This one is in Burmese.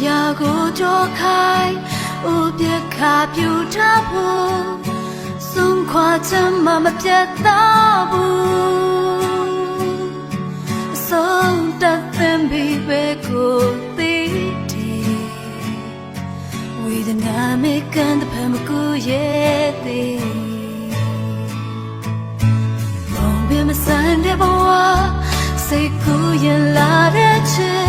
ရာကိုကြောခိုင်းဥပြခါပြူထားဖို့ဆုံးခွာချမ်းမှမပြတ်သားဘူးဆုံးတတ်တဲ့ဘီပဲကိုသိတယ်ဝေဒနာမေကန်တဲ့ဖမကူရဲ့သေးဘုံပြမစံတဲ့ဘဝစိတ်ကူးရင်လာတဲ့ချစ်